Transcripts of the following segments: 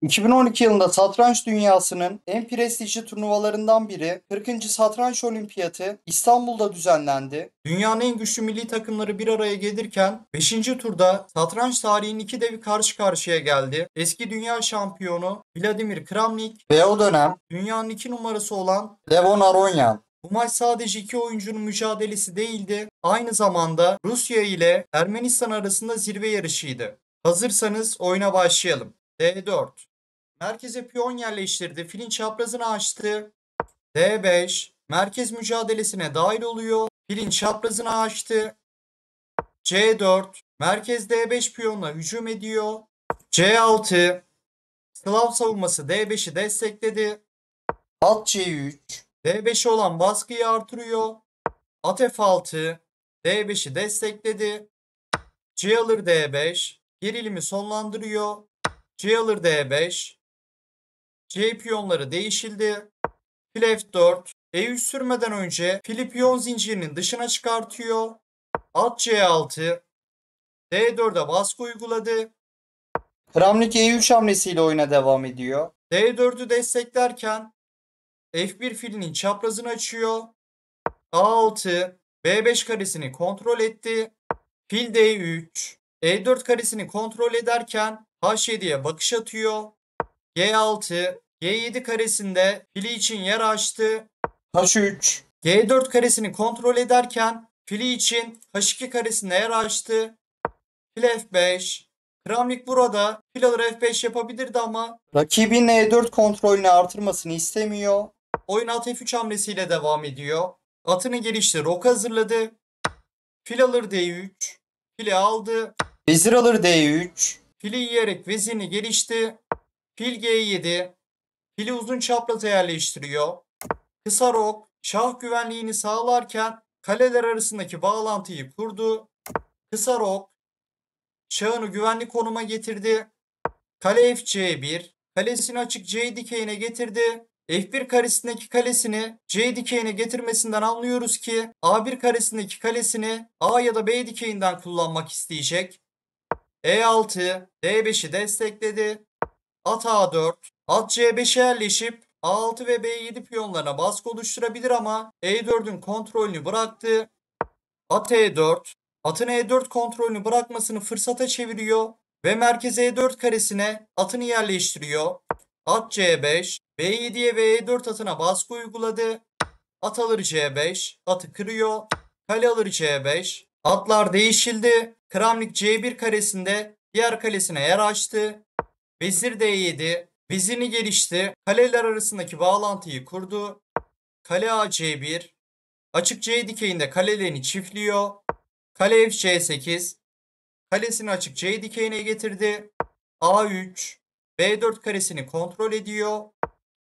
2012 yılında satranç dünyasının en prestijli turnuvalarından biri 40. Satranç Olimpiyatı İstanbul'da düzenlendi. Dünyanın en güçlü milli takımları bir araya gelirken 5. turda satranç tarihinin iki devi karşı karşıya geldi. Eski dünya şampiyonu Vladimir Kramnik ve o dönem dünyanın 2 numarası olan Levon Aronian. Bu maç sadece iki oyuncunun mücadelesi değildi, aynı zamanda Rusya ile Ermenistan arasında zirve yarışıydı. Hazırsanız oyuna başlayalım. D4. Merkeze piyon yerleştirdi. Filin çaprazını açtı. D5. Merkez mücadelesine dahil oluyor. Filin çaprazını açtı. C4. Merkez D5 piyonla hücum ediyor. C6. Slav savunması D5'i destekledi. At C3. D5'e olan baskıyı artırıyor. At F6. D5'i destekledi. C alır D5. Gerilimi sonlandırıyor. C alır D5. C piyonları değişildi. Fil F4. E3 sürmeden önce fili piyon zincirinin dışına çıkartıyor. At C6. D4'e baskı uyguladı. Kramnik E3 hamlesiyle oyuna devam ediyor. D4'ü desteklerken F1 filinin çaprazını açıyor. A6. B5 karesini kontrol etti. Fil D3. E4 karesini kontrol ederken H7'ye bakış atıyor. G6. G7 karesinde fili için yer açtı. H3. G4 karesini kontrol ederken fili için H2 karesinde yer açtı. Fil F5. Kramnik burada fil alır F5 yapabilirdi ama rakibin E4 kontrolünü artırmasını istemiyor. Oyun at F3 hamlesiyle devam ediyor. Atını geliştir. Ok hazırladı. Fil alır D3. Fili aldı. Vezir alır D3. Fili yiyerek vezirini gelişti. Fil G7. Fili uzun çapraza yerleştiriyor. Kısa rok şah güvenliğini sağlarken kaleler arasındaki bağlantıyı kurdu. Kısa rok şahını güvenli konuma getirdi. Kale FC1. Kalesini açık C dikeyine getirdi. F1 karesindeki kalesini C dikeyine getirmesinden anlıyoruz ki A1 karesindeki kalesini A ya da B dikeyinden kullanmak isteyecek. E6. D5'i destekledi. At A4. At C5'e yerleşip A6 ve B7 piyonlarına baskı oluşturabilir ama E4'ün kontrolünü bıraktı. At E4. Atın E4 kontrolünü bırakmasını fırsata çeviriyor ve merkez E4 karesine atını yerleştiriyor. At C5. B7'ye ve E4 atına baskı uyguladı. At alır C5. Atı kırıyor. Kale alır C5. Atlar değişildi. Kramnik C1 karesinde diğer kalesine yer açtı. Vezir D7. Vezirini gelişti. Kaleler arasındaki bağlantıyı kurdu. Kale A C1. Açık C dikeyinde kalelerini çiftliyor. Kale F C8. Kalesini açık C dikeyine getirdi. A3. B4 karesini kontrol ediyor.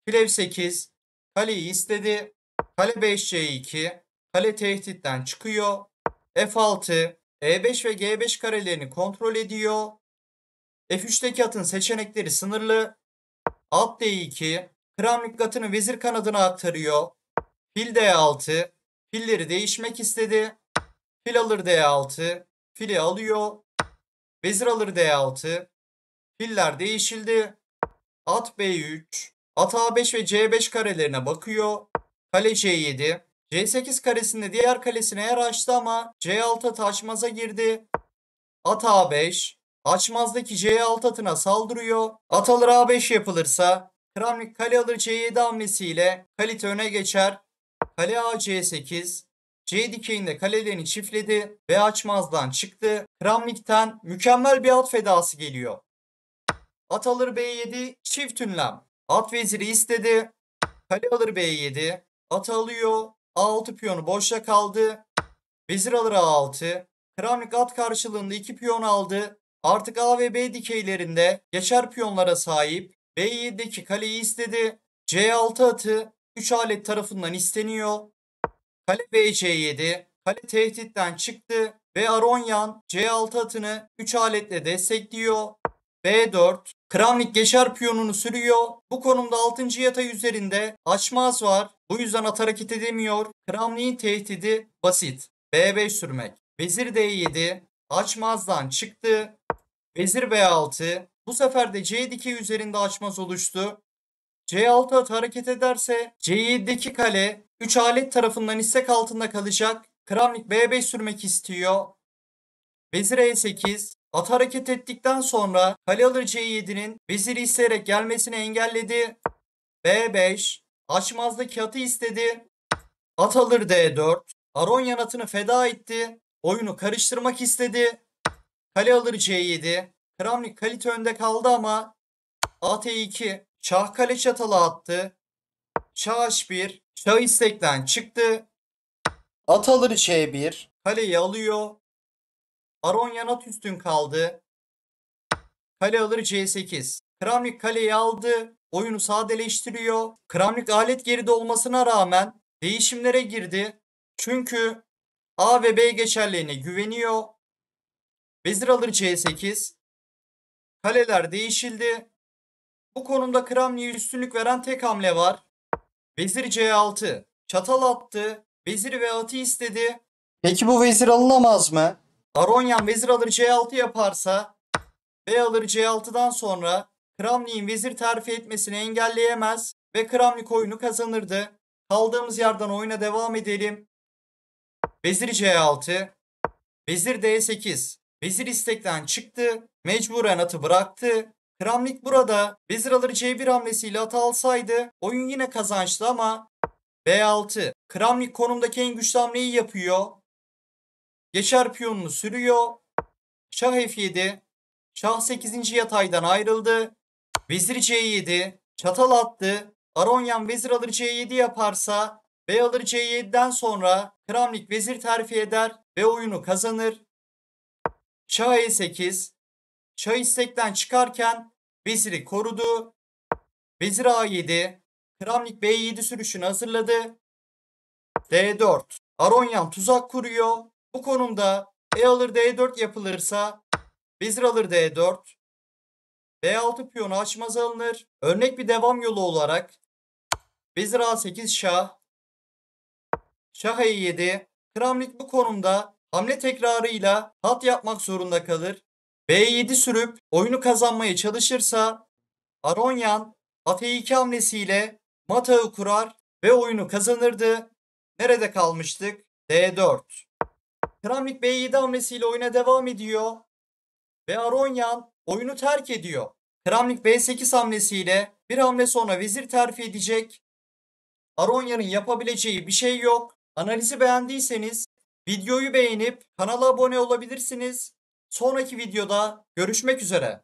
Fil F8. Kaleyi istedi. Kale 5 C2. Kale tehditten çıkıyor. F6. E5 ve G5 karelerini kontrol ediyor. F3'teki atın seçenekleri sınırlı. At D2. Kramnik atını vezir kanadına aktarıyor. Fil D6. Filleri değişmek istedi. Fil alır D6. Fili alıyor. Vezir alır D6. Filler değişildi. At B3. At A5 ve C5 karelerine bakıyor. Kale C7. C8 karesinde diğer kalesine yer açtı ama C6 atı açmaza girdi. At A5. Açmazdaki C6 atına saldırıyor. At alır A5 yapılırsa Kramnik kale alır C7 hamlesiyle kalite öne geçer. Kale A C8. C dikeyinde kalelerini çiftledi ve açmazdan çıktı. Kramnik'ten mükemmel bir at fedası geliyor. At alır B7 çift ünlem. At veziri istedi. Kale alır B7. At alıyor. A6 piyonu boşta kaldı. Vezir alır A6. Kramnik at karşılığında 2 piyon aldı. Artık A ve B dikeylerinde geçer piyonlara sahip. B7'deki kaleyi istedi. C6 atı 3 alet tarafından isteniyor. Kale B C7. Kale tehditten çıktı ve Aronyan C6 atını 3 aletle destekliyor. B4. Kramnik geçer piyonunu sürüyor. Bu konumda 6. yatay üzerinde açmaz var. Bu yüzden at hareket edemiyor. Kramnik'in tehdidi basit. B5 sürmek. Vezir D7. Açmazdan çıktı. Vezir B6. Bu sefer de C dikey üzerinde açmaz oluştu. C6 atı hareket ederse C7'deki kale 3 alet tarafından istek altında kalacak. Kramnik B5 sürmek istiyor. Vezir E8. At hareket ettikten sonra kale alır C7'nin veziri isteyerek gelmesini engelledi. B5. Açmazdaki atı istedi. At alır D4. Aronyan atını feda etti. Oyunu karıştırmak istedi. Kale alır C7. Kramnik kalite önde kaldı ama at E2. Şah kale çatalı attı. Şah H1. Şah istekten çıktı. At alır C1. Kaleyi alıyor. Aronyan at üstün kaldı. Kale alır C8. Kramnik kaleyi aldı. Oyunu sadeleştiriyor. Kramnik alet geride olmasına rağmen değişimlere girdi. Çünkü A ve B geçerliğine güveniyor. Vezir alır C8. Kaleler değişildi. Bu konumda Kramnik'e üstünlük veren tek hamle var. Vezir C6. Çatal attı. Veziri ve atı istedi. Peki bu vezir alınamaz mı? Aronyan vezir alır C6 yaparsa B alır C6'dan sonra Kramnik'in vezir terfi etmesini engelleyemez ve Kramnik oyunu kazanırdı. Kaldığımız yerden oyuna devam edelim. Vezir C6. Vezir D8. Vezir istekten çıktı. Mecburen atı bıraktı. Kramnik burada vezir alır C1 hamlesiyle atı alsaydı oyun yine kazançlı ama B6. Kramnik konumdaki en güçlü hamleyi yapıyor. Geçer piyonunu sürüyor. Şah F7. Şah 8. yataydan ayrıldı. Vezir C7. Çatal attı. Aronyan vezir alır C7 yaparsa B alır C7'den sonra Kramnik vezir terfi eder ve oyunu kazanır. Şah E8. Şah istekten çıkarken veziri korudu. Vezir A7. Kramnik B7 sürüşünü hazırladı. D4. Aronyan tuzak kuruyor. Bu konumda E alır D4 yapılırsa vezir alır D4. B6 piyonu açmaz alınır. Örnek bir devam yolu olarak vezir A8 şah. Şah E7. Kramnik bu konumda hamle tekrarıyla hat yapmak zorunda kalır. B7 sürüp oyunu kazanmaya çalışırsa Aronyan at E2 hamlesiyle mat ağı kurar ve oyunu kazanırdı. Nerede kalmıştık? D4. Kramnik B7 hamlesiyle oyuna devam ediyor ve Aronyan oyunu terk ediyor. Kramnik B8 hamlesiyle bir hamle sonra vezir terfi edecek. Aronyan'ın yapabileceği bir şey yok. Analizi beğendiyseniz videoyu beğenip kanala abone olabilirsiniz. Sonraki videoda görüşmek üzere.